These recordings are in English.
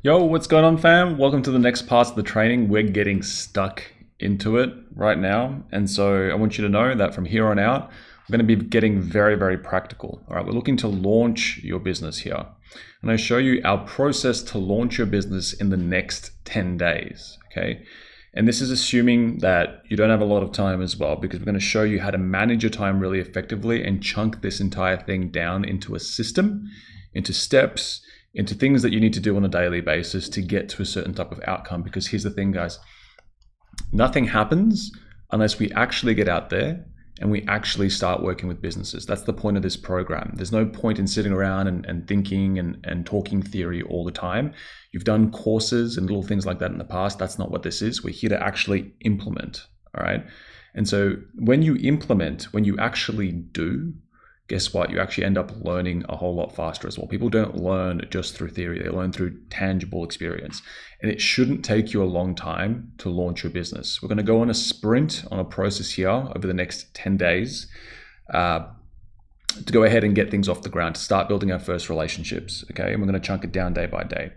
Yo, what's going on, fam? Welcome to the next part of the training. We're getting stuck into it right now. And so I want you to know that from here on out, we're going to be getting very, very practical. All right, we're looking to launch your business here. And I show you our process to launch your business in the next 10 days, okay? And this is assuming that you don't have a lot of time as well, because we're going to show you how to manage your time really effectively and chunk this entire thing down into a system, into steps, into things that you need to do on a daily basis to get to a certain type of outcome. Because here's the thing, guys, nothing happens unless we actually get out there and we actually start working with businesses. That's the point of this program. There's no point in sitting around and thinking and talking theory all the time. You've done courses and little things like that in the past. That's not what this is. We're here to actually implement, all right? And so when you implement, when you actually do, guess what? You actually end up learning a whole lot faster as well. People don't learn just through theory. They learn through tangible experience. And it shouldn't take you a long time to launch your business. We're going to go on a sprint on a process here over the next 10 days to go ahead and get things off the ground, to start building our first relationships, okay? And we're going to chunk it down day by day.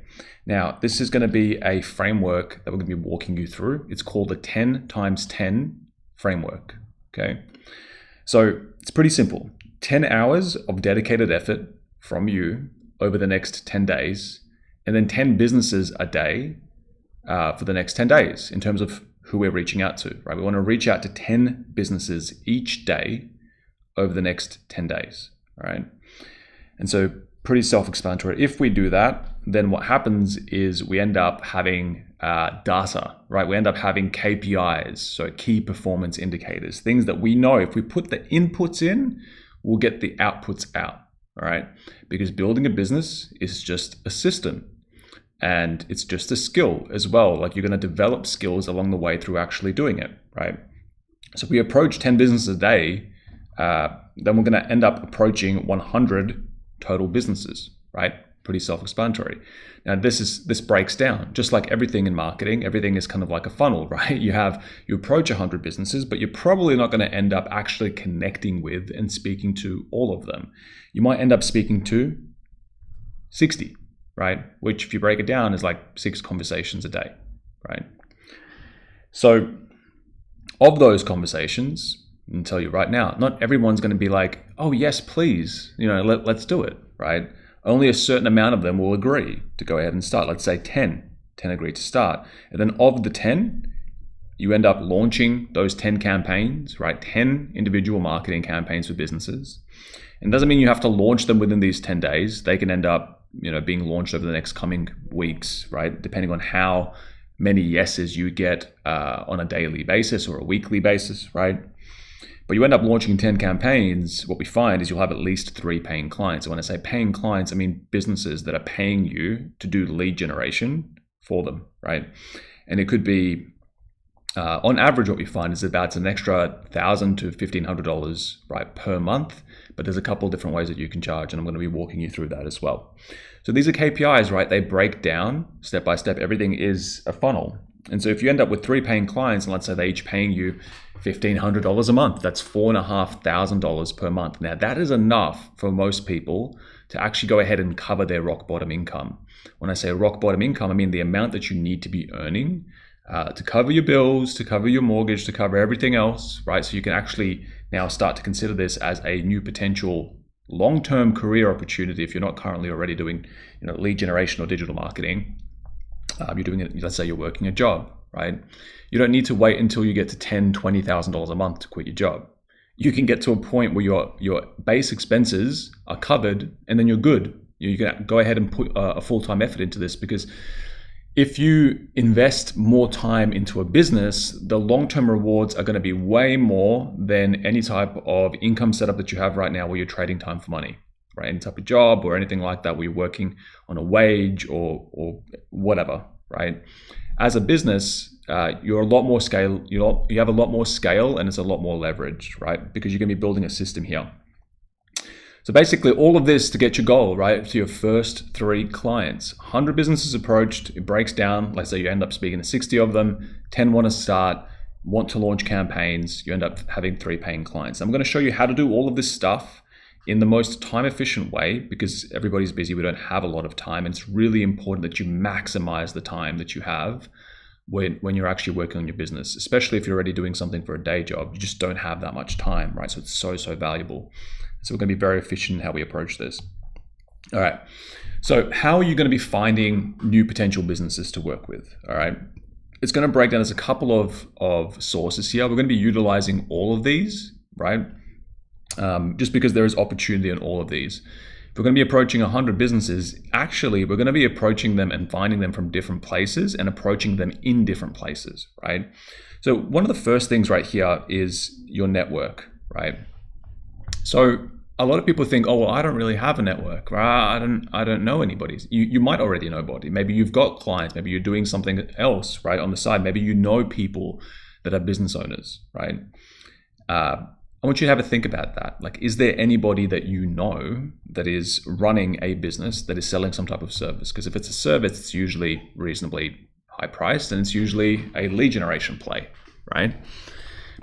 Now, this is going to be a framework that we're going to be walking you through. It's called the 10 times 10 framework, okay? So it's pretty simple. 10 hours of dedicated effort from you over the next 10 days, and then 10 businesses a day for the next 10 days in terms of who we're reaching out to, right? We want to reach out to 10 businesses each day over the next 10 days, all right? And so pretty self-explanatory. If we do that, then what happens is we end up having data, right? We end up having KPIs, so key performance indicators, things that we know if we put the inputs in, we'll get the outputs out, all right? Because building a business is just a system and it's just a skill as well. Like, you're going to develop skills along the way through actually doing it, right? So if we approach 10 businesses a day, then we're going to end up approaching 100 total businesses, right? Pretty self-explanatory. Now, this breaks down just like everything in marketing. Everything is kind of like a funnel, right? You approach 100 businesses, but you're probably not going to end up actually connecting with and speaking to all of them. You might end up speaking to 60, right? Which, if you break it down, is like 6 conversations a day, right? So of those conversations, I can tell you right now, not everyone's going to be like, oh yes, please, let's do it, right? Only a certain amount of them will agree to go ahead and start. Let's say 10 agree to start. And then of the 10, you end up launching those 10 campaigns, right? 10 individual marketing campaigns for businesses. And it doesn't mean you have to launch them within these 10 days. They can end up, being launched over the next coming weeks, right? Depending on how many yeses you get on a daily basis or a weekly basis, right? But you end up launching 10 campaigns. What we find is you'll have at least 3 paying clients. And when I say paying clients, I mean businesses that are paying you to do lead generation for them, right? And it could be, on average, what we find is about an extra $1,000 to $1,500, right, per month. But there's a couple of different ways that you can charge, and I'm going to be walking you through that as well. So these are KPIs, right? They break down step by step. Everything is a funnel. And so if you end up with 3 paying clients, and let's say they're each paying you $1,500 a month, that's $4,500 per month. Now, that is enough for most people to actually go ahead and cover their rock bottom income. When I say rock bottom income, I mean the amount that you need to be earning to cover your bills, to cover your mortgage, to cover everything else, right? So you can actually now start to consider this as a new potential long-term career opportunity if you're not currently already doing, lead generation or digital marketing. You're doing it, let's say you're working a job, right? You don't need to wait until you get to $10,000, $20,000 a month to quit your job. You can get to a point where your base expenses are covered, and then you're good. You can go ahead and put a full-time effort into this, because if you invest more time into a business, the long-term rewards are going to be way more than any type of income setup that you have right now where you're trading time for money. Right, any type of job or anything like that, where you're working on a wage or whatever, right? As a business, you're a lot more scale. You have a lot more scale, and it's a lot more leverage, right? Because you're going to be building a system here. So basically, all of this to get your goal, right, to your first 3 clients. 100 businesses approached. It breaks down. Let's say you end up speaking to 60 of them. 10 want to start, want to launch campaigns. You end up having 3 paying clients. I'm going to show you how to do all of this stuff in the most time efficient way, because everybody's busy, we don't have a lot of time. And it's really important that you maximize the time that you have when you're actually working on your business, especially if you're already doing something for a day job. You just don't have that much time, right? So it's so valuable. So we're going to be very efficient in how we approach this. All right. So how are you going to be finding new potential businesses to work with? All right. It's going to break down as a couple of sources here. We're going to be utilizing all of these, right? Just because there is opportunity in all of these. If we're going to be approaching 100 businesses, actually, we're going to be approaching them and finding them from different places and approaching them in different places, right? So one of the first things right here is your network, right? So a lot of people think, oh, well, I don't really have a network, right? I don't know anybody. You might already know anybody. Maybe you've got clients. Maybe you're doing something else, right, on the side. Maybe you know people that are business owners, right? I want you to have a think about that. Like, is there anybody that you know that is running a business that is selling some type of service? Because if it's a service, it's usually reasonably high priced and it's usually a lead generation play, right?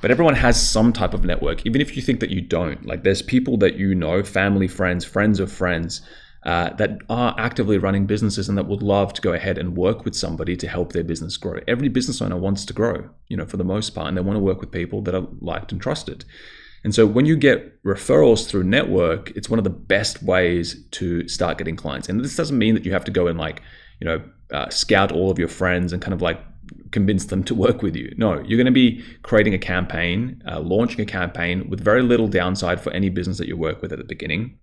But everyone has some type of network, even if you think that you don't. Like, there's people that you know, family, friends, friends of friends, that are actively running businesses and that would love to go ahead and work with somebody to help their business grow. Every business owner wants to grow, for the most part, and they want to work with people that are liked and trusted. And so when you get referrals through network, it's one of the best ways to start getting clients. And this doesn't mean that you have to go and scout all of your friends and kind of like convince them to work with you. No, you're going to be creating a campaign, launching a campaign with very little downside for any business that you work with at the beginning.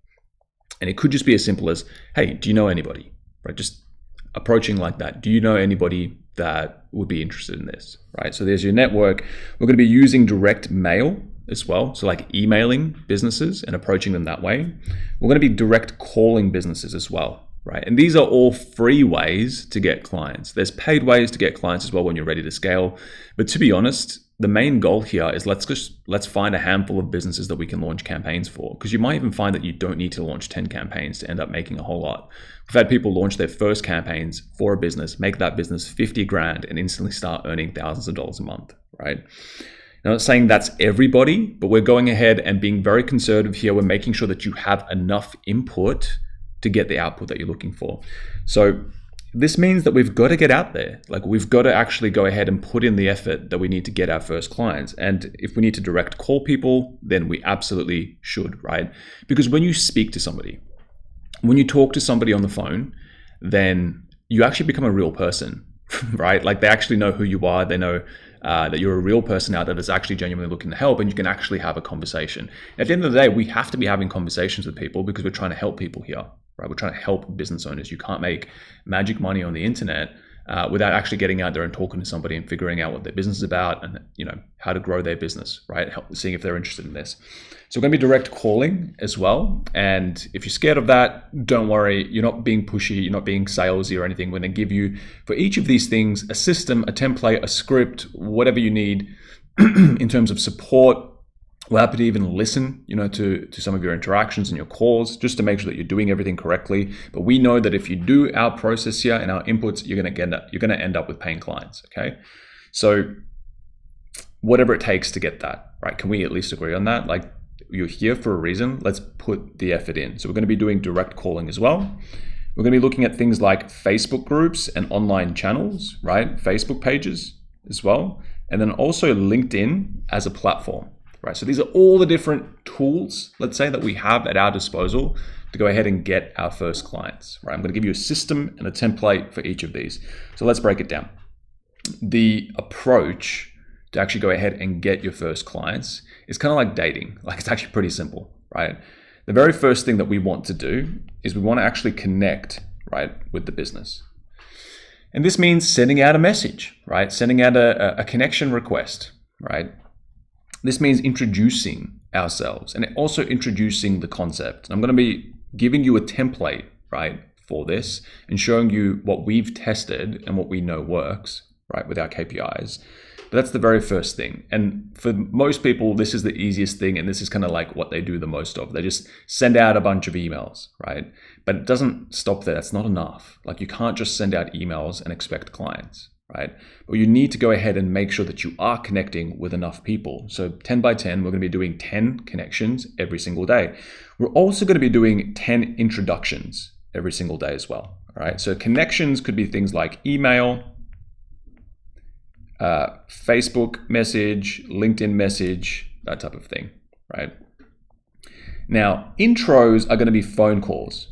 And it could just be as simple as, hey, do you know anybody? Right? Just approaching like that. Do you know anybody that would be interested in this? Right? So there's your network. We're going to be using direct mail as well. So like emailing businesses and approaching them that way. We're going to be direct calling businesses as well. Right? And these are all free ways to get clients. There's paid ways to get clients as well when you're ready to scale. But to be honest, the main goal here is let's find a handful of businesses that we can launch campaigns for, because you might even find that you don't need to launch 10 campaigns to end up making a whole lot. We've had people launch their first campaigns for a business, make that business 50 grand and instantly start earning thousands of dollars a month, right? Now, I'm not saying that's everybody, but we're going ahead and being very conservative here. We're making sure that you have enough input to get the output that you're looking for. So this means that we've got to get out there. Like, we've got to actually go ahead and put in the effort that we need to get our first clients. And if we need to direct call people, then we absolutely should, right? Because when you speak to somebody, when you talk to somebody on the phone, then you actually become a real person, right? Like, they actually know who you are. They know that you're a real person out there that's actually genuinely looking to help, and you can actually have a conversation. At the end of the day, we have to be having conversations with people because we're trying to help people here. Right? We're trying to help business owners. You can't make magic money on the internet without actually getting out there and talking to somebody and figuring out what their business is about and how to grow their business, right? Seeing if they're interested in this. So we're going to be direct calling as well. And if you're scared of that, don't worry. You're not being pushy. You're not being salesy or anything. We're going to give you, for each of these things, a system, a template, a script, whatever you need in terms of support. We're happy to even listen, to some of your interactions and your calls, just to make sure that you're doing everything correctly. But we know that if you do our process here and our inputs, you're going to end up with paying clients. Okay, so whatever it takes to get that, right? Can we at least agree on that? Like, you're here for a reason. Let's put the effort in. So we're going to be doing direct calling as well. We're going to be looking at things like Facebook groups and online channels, right? Facebook pages as well, and then also LinkedIn as a platform. Right, so these are all the different tools, let's say, that we have at our disposal to go ahead and get our first clients. Right, I'm going to give you a system and a template for each of these. So let's break it down. The approach to actually go ahead and get your first clients is kind of like dating. Like, it's actually pretty simple, right? The very first thing that we want to do is we want to actually connect, right, with the business. And this means sending out a message, right? Sending out a connection request, right? This means introducing ourselves and also introducing the concept. I'm going to be giving you a template, right, for this and showing you what we've tested and what we know works, right, with our KPIs. But that's the very first thing. And for most people, this is the easiest thing. And this is kind of like what they do the most of. They just send out a bunch of emails, right? But it doesn't stop there. That's not enough. Like, you can't just send out emails and expect clients. right? But you need to go ahead and make sure that you are connecting with enough people. So 10 by 10, we're going to be doing 10 connections every single day. We're also going to be doing 10 introductions every single day as well, all right? So connections could be things like email, Facebook message, LinkedIn message, that type of thing, right? Now, intros are going to be phone calls,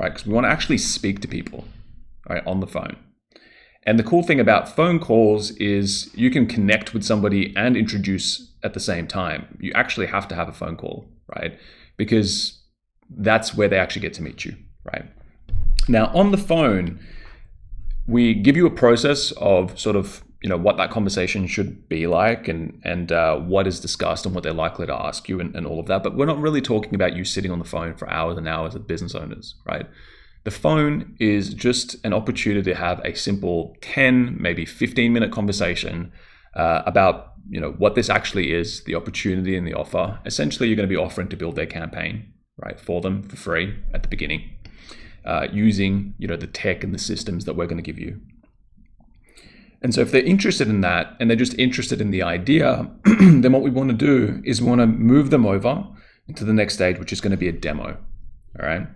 right? Because we want to actually speak to people, right, on the phone. And the cool thing about phone calls is you can connect with somebody and introduce at the same time. You actually have to have a phone call, right? Because that's where they actually get to meet you, right? Now, on the phone, we give you a process of sort of, what that conversation should be like and what is discussed and what they're likely to ask you and all of that. But we're not really talking about you sitting on the phone for hours and hours as business owners, right? The phone is just an opportunity to have a simple 10, maybe 15-minute conversation about, what this actually is, the opportunity and the offer. Essentially, you're going to be offering to build their campaign, right, for them for free at the beginning, using, the tech and the systems that we're going to give you. And so if they're interested in that and they're just interested in the idea, then what we want to do is we want to move them over to the next stage, which is going to be a demo, all right?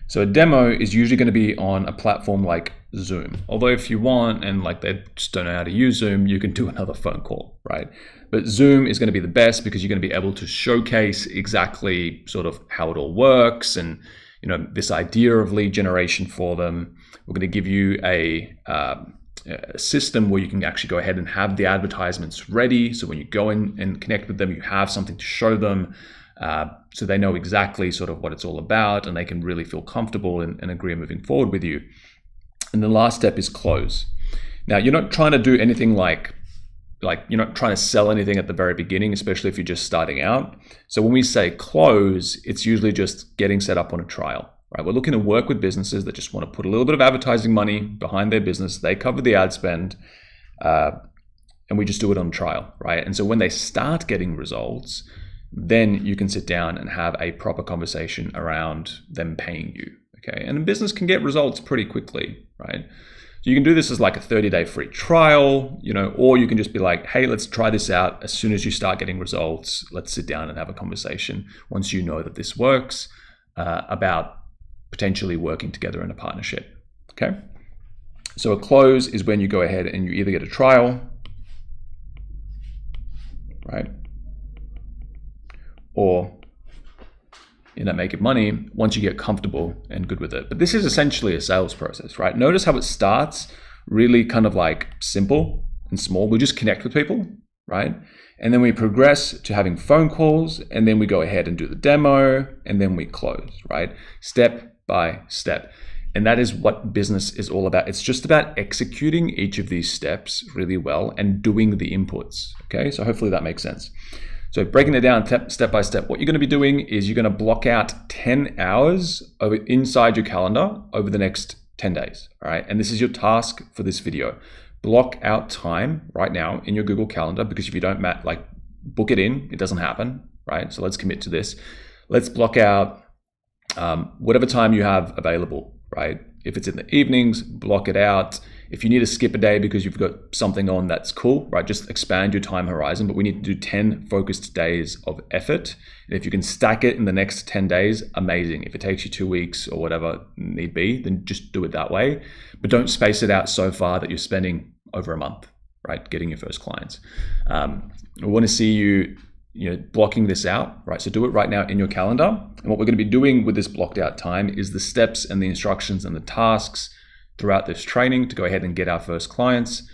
So a demo is usually going to be on a platform like Zoom. Although if you want and they just don't know how to use Zoom, you can do another phone call, right? But Zoom is going to be the best because you're going to be able to showcase exactly sort of how it all works and, this idea of lead generation for them. We're going to give you a system where you can actually go ahead and have the advertisements ready. So when you go in and connect with them, you have something to show them. So they know exactly sort of what it's all about and they can really feel comfortable and agree on moving forward with you. And the last step is close. Now, you're not trying to do anything like you're not trying to sell anything at the very beginning, especially if you're just starting out. So when we say close, it's usually just getting set up on a trial, right? We're looking to work with businesses that just want to put a little bit of advertising money behind their business. They cover the ad spend, and we just do it on trial, right? And so when they start getting results, then you can sit down and have a proper conversation around them paying you, okay? And a business can get results pretty quickly, right? So you can do this as like a 30-day free trial, or you can just be like, hey, let's try this out. As soon as you start getting results, let's sit down and have a conversation once you know that this works, about potentially working together in a partnership, okay? So a close is when you go ahead and you either get a trial, right? Or make it money once you get comfortable and good with it. But this is essentially a sales process, right? Notice how it starts really kind of like simple and small. We just connect with people, right? And then we progress to having phone calls, and then we go ahead and do the demo, and then we close, right? Step by step. And that is what business is all about. It's just about executing each of these steps really well and doing the inputs, okay? So hopefully that makes sense. So breaking it down step by step, what you're going to be doing is you're going to block out 10 hours inside your calendar over the next 10 days, all right? And this is your task for this video. Block out time right now in your Google Calendar, because if you don't book it in, it doesn't happen, right? So let's commit to this. Let's block out whatever time you have available, right? If it's in the evenings, block it out. If you need to skip a day because you've got something on, that's cool, right? Just expand your time horizon, but we need to do 10 focused days of effort. And if you can stack it in the next 10 days, amazing. If it takes you 2 weeks or whatever need be, then just do it that way. But don't space it out so far that you're spending over a month, right? Getting your first clients. We want to see you blocking this out, right? So do it right now in your calendar. And what we're going to be doing with this blocked out time is the steps and the instructions and the tasks throughout this training to go ahead and get our first clients.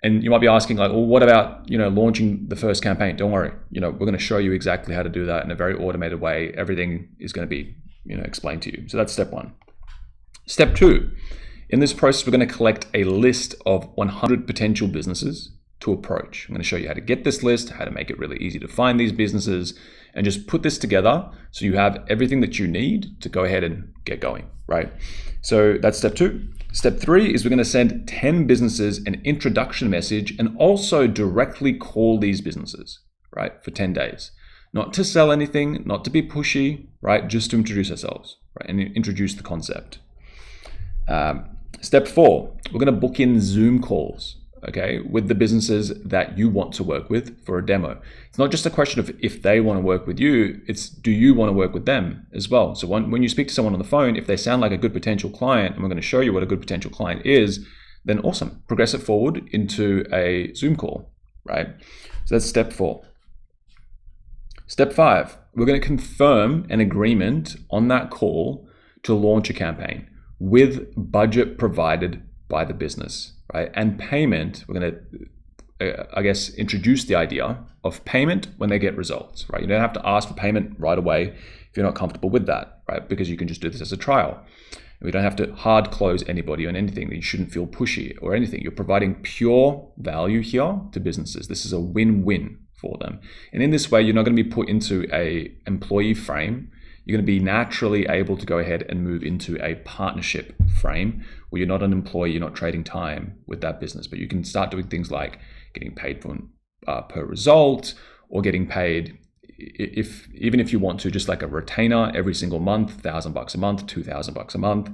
And you might be asking well, what about, launching the first campaign? Don't worry. We're going to show you exactly how to do that in a very automated way. Everything is going to be, explained to you. So that's step one. Step two, in this process, we're going to collect a list of 100 potential businesses to approach. I'm going to show you how to get this list, how to make it really easy to find these businesses, and just put this together so you have everything that you need to go ahead and get going, right? So that's step two. Step three is we're going to send 10 businesses an introduction message and also directly call these businesses, right, for 10 days. Not to sell anything, not to be pushy, right, just to introduce ourselves, right, and introduce the concept. Step four, we're going to book in Zoom calls, okay, with the businesses that you want to work with for a demo. It's not just a question of if they want to work with you, it's do you want to work with them as well. So when you speak to someone on the phone, if they sound like a good potential client, and we're going to show you what a good potential client is, then awesome, progress it forward into a Zoom call, right? So that's step 4. Step 5, we're going to confirm an agreement on that call to launch a campaign with budget provided by the business, right? And payment, we're going to, introduce the idea of payment when they get results, right? You don't have to ask for payment right away if you're not comfortable with that, right? Because you can just do this as a trial. We don't have to hard close anybody on anything. You shouldn't feel pushy or anything. You're providing pure value here to businesses. This is a win-win for them. And in this way, you're not going to be put into a employee frame. You're going to be naturally able to go ahead and move into a partnership frame where you're not an employee, you're not trading time with that business, but you can start doing things like getting paid for, per result, or getting paid even if you want to, just like a retainer every single month, $1,000 a month, $2,000 a month,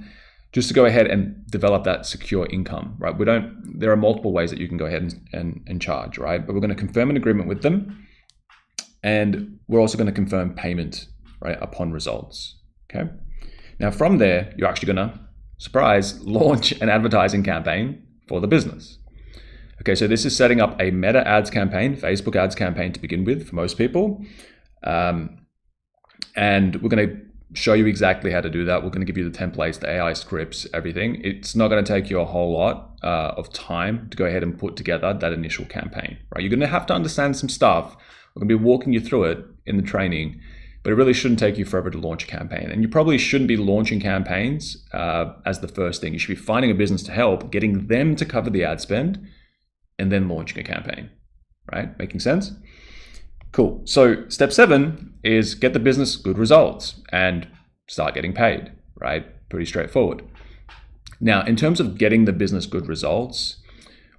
just to go ahead and develop that secure income, right? There are multiple ways that you can go ahead and charge, right? But we're going to confirm an agreement with them, and we're also going to confirm payment, right, upon results, okay? Now from there, you're actually going to, surprise, launch an advertising campaign for the business. Okay, so this is setting up a Meta ads campaign, Facebook ads campaign to begin with for most people. And we're going to show you exactly how to do that. We're going to give you the templates, the AI scripts, everything. It's not going to take you a whole lot of time to go ahead and put together that initial campaign, right? You're going to have to understand some stuff. We're going to be walking you through it in the training, but it really shouldn't take you forever to launch a campaign. And you probably shouldn't be launching campaigns as the first thing. You should be finding a business to help, getting them to cover the ad spend, and then launching a campaign, right? Making sense? Cool. So step 7 is get the business good results and start getting paid, right? Pretty straightforward. Now, in terms of getting the business good results,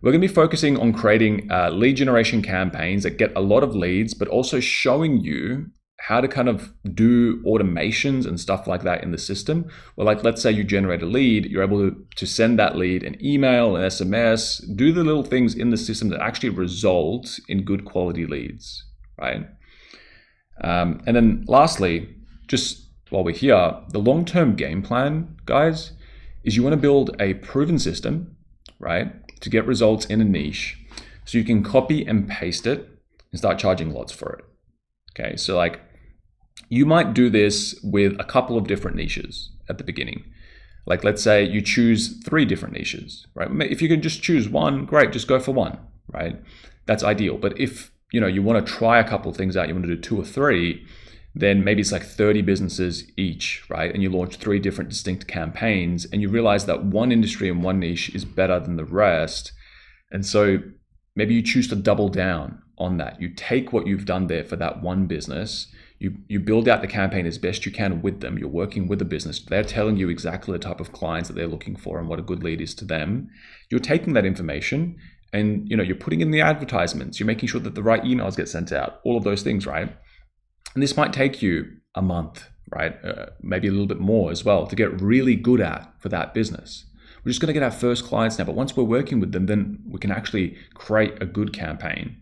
we're going to be focusing on creating lead generation campaigns that get a lot of leads, but also showing you how to kind of do automations and stuff like that in the system. Well, like let's say you generate a lead, you're able to send that lead an email, an SMS, do the little things in the system that actually result in good quality leads, right? And then lastly, just while we're here, the long-term game plan, guys, is you want to build a proven system, right, to get results in a niche so you can copy and paste it and start charging lots for it. Okay, so like you might do this with a couple of different niches at the beginning. Like let's say you choose 3 different niches, right? If you can just choose one, great, just go for one, right? That's ideal. But if you want to try a couple of things out, you want to do 2 or 3, then maybe it's like 30 businesses each, right? And you launch 3 different distinct campaigns and you realize that one industry and one niche is better than the rest. And so maybe you choose to double down on that. You take what you've done there for that one business, you build out the campaign as best you can with them. You're working with the business. They're telling you exactly the type of clients that they're looking for and what a good lead is to them. You're taking that information and you're putting in the advertisements. You're making sure that the right emails get sent out, all of those things, right? And this might take you a month, right? Maybe a little bit more as well to get really good at for that business. We're just going to get our first clients now, but once we're working with them, then we can actually create a good campaign.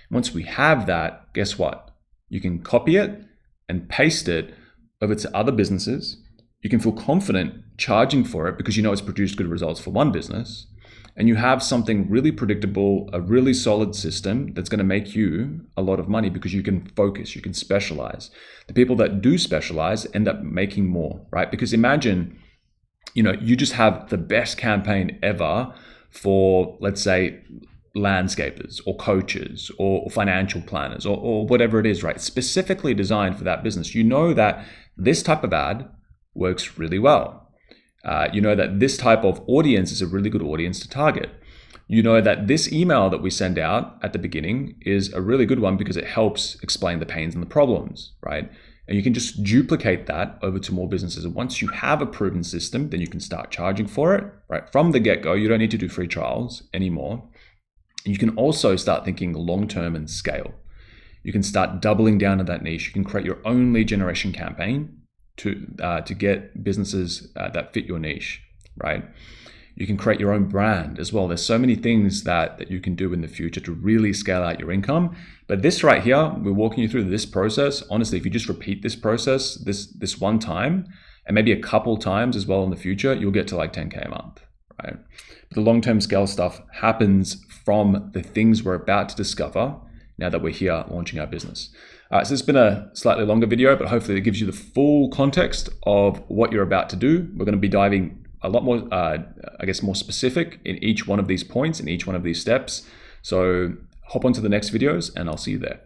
Once we have that, guess what? You can copy it and paste it over to other businesses. You can feel confident charging for it because it's produced good results for one business. And you have something really predictable, a really solid system that's going to make you a lot of money because you can focus, you can specialize. The people that do specialize end up making more, right? Because imagine, you just have the best campaign ever for, let's say, landscapers or coaches or financial planners or whatever it is, right? Specifically designed for that business. You know that this type of ad works really well. You know that this type of audience is a really good audience to target. You know that this email that we send out at the beginning is a really good one because it helps explain the pains and the problems, right? And you can just duplicate that over to more businesses. And once you have a proven system, then you can start charging for it, right? From the get-go, you don't need to do free trials anymore. You can also start thinking long-term and scale. You can start doubling down on that niche. You can create your own lead generation campaign to get businesses that fit your niche, right? You can create your own brand as well. There's so many things that you can do in the future to really scale out your income. But this right here, we're walking you through this process. Honestly, if you just repeat this process, this one time, and maybe a couple times as well in the future, you'll get to like 10K a month, right? But the long-term scale stuff happens from the things we're about to discover now that we're here launching our business. So it's been a slightly longer video, but hopefully it gives you the full context of what you're about to do. We're going to be diving a lot more, more specific in each one of these points, in each one of these steps. So hop onto the next videos and I'll see you there.